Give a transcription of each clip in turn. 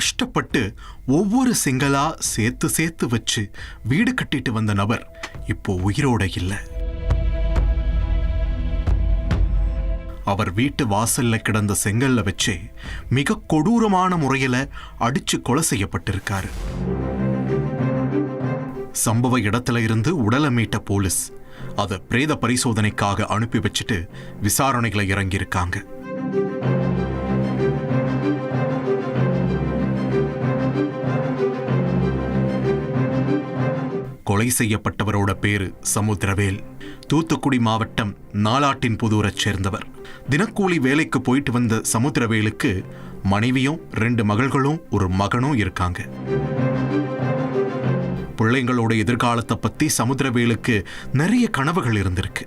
கஷ்டப்பட்டு ஒவ்வொரு செங்கலா சேர்த்து சேர்த்து வச்சு வீடு கட்டிட்டு வந்த நபர் இப்போ உயிரோட இல்ல. அவர் வீட்டு வாசல்ல கிடந்த செங்கல்ல வச்சு மிக கொடூரமான முறையில அடிச்சு கொலை செய்யப்பட்டிருக்காரு. சம்பவ இடத்துல இருந்து உடலை மீட்ட போலீஸ் அதை பிரேத பரிசோதனைக்காக அனுப்பி வச்சுட்டு விசாரணைகளை இறங்கியிருக்காங்க. கொலை செய்யப்பட்டவரோட பேரு சமுத்திரவேல். தூத்துக்குடி மாவட்டம் நாலாட்டின்புதூரைச் சேர்ந்தவர். தினக்கூலி வேலைக்கு போயிட்டு வந்த சமுத்திரவேலுக்கு மனைவியும் 2 மகள்களும் ஒரு மகனும் இருக்காங்க. பிள்ளைங்களோட எதிர்காலத்தை பத்தி சமுத்திரவேலுக்கு நிறைய கனவுகள் இருந்திருக்கு.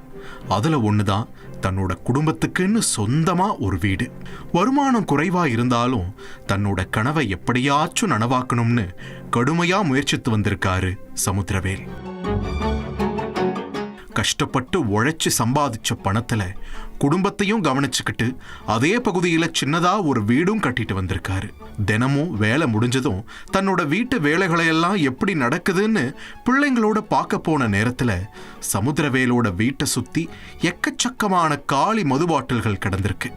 அதுல ஒண்ணுதான் தன்னோட குடும்பத்துக்குன்னு சொந்தமா ஒரு வீடு. வருமானம் குறைவா இருந்தாலும் தன்னோட கனவை எப்படியாச்சும் நனவாக்கணும்னு கடுமையா முயற்சித்து வந்திருக்காரு சமுத்திரவேல். கஷ்டப்பட்டு உழைச்சு சம்பாதிச்ச பணத்துல குடும்பத்தையும் கவனிச்சுக்கிட்டு அதே பகுதியில சின்னதா ஒரு வீடும் கட்டிட்டு வந்திருக்காரு. தினமும் வேலை முடிஞ்சதும் தன்னோட வீட்டு வேலைகளையெல்லாம் எப்படி நடக்குதுன்னு பிள்ளைங்களோட பார்க்க போன நேரத்துல சமுத்திரவேலோட வீட்டை சுத்தி எக்கச்சக்கமான காலி மது பாட்டில்கள் கிடந்திருக்கு.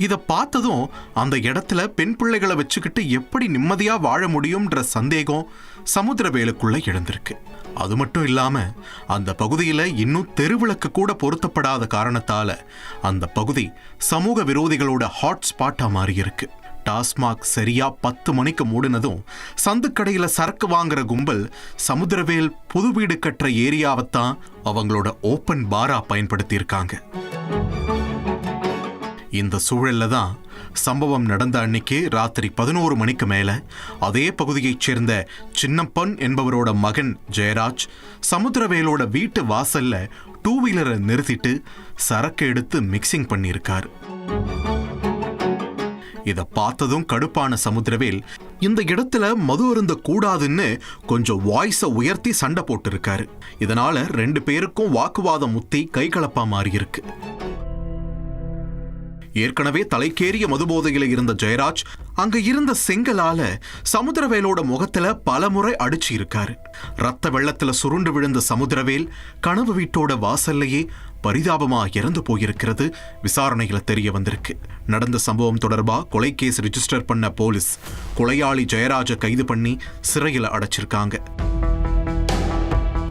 இத பார்த்ததும் அந்த இடத்துல பெண் பிள்ளைகளை வச்சுக்கிட்டு எப்படி நிம்மதியா வாழ முடியும்ன்ற சந்தேகம் சமுத்திரவேலுக்குள்ள எழுந்திருக்கு. அது மட்டும் இல்லாம அந்த பகுதியில இன்னும் தெருவிளக்கு கூட பொருத்தப்படாத காரணத்தால அந்த பகுதி சமூக விரோதிகளோட ஹாட் ஸ்பாட்டா மாறி இருக்கு. டாஸ்மாக் சரியா 10 மணிக்கு மூடினதும் சந்துக்கடையில சரக்கு வாங்குற கும்பல் சமுத்திரவேல் புது வீடு கட்டுற ஏரியாவைத்தான் அவங்களோட ஓப்பன் பாரா பயன்படுத்தி இருக்காங்க. இந்த சூழல்ல தான் சம்பவம் நடந்த அன்னைக்கு ராத்திரி 11 மணிக்கு மேல அதே பகுதியைச் சேர்ந்த சின்னப்பன் என்பவரோட மகன் ஜெயராஜ் சமுத்திரவேலோட வீட்டு வாசல்ல 2 வீலரை நிறுத்திட்டு சரக்கு எடுத்து மிக்சிங் பண்ணியிருக்காரு. இத பார்த்ததும் கடுப்பான சமுத்திரவேல் இந்த இடத்துல மது அருந்த கூடாதுன்னு கொஞ்சம் வாய்ஸை உயர்த்தி சண்டை போட்டு இருக்காரு. இதனால 2 பேருக்கும் வாக்குவாதம் முத்தி கைகலப்பா மாறி இருக்கு. ஏற்கனவே தலைக்கேறிய மதுபோதையில இருந்த ஜெயராஜ் அங்க இருந்த செங்கலால சமுத்திரவேலோட முகத்துல பலமுறை அடிச்சு இருக்காரு. ரத்த வெள்ளத்துல சுருண்டு விழுந்த சமுத்திரவேல் கனவு வீட்டோட வாசல்லையே பரிதாபமா இறந்து போயிருக்கிறது விசாரணைகளை தெரிய வந்திருக்கு. நடந்த சம்பவம் தொடர்பா கொலை கேஸ் ரிஜிஸ்டர் பண்ண போலீஸ் கொலையாளி ஜெயராஜை கைது பண்ணி சிறையில் அடைச்சிருக்காங்க.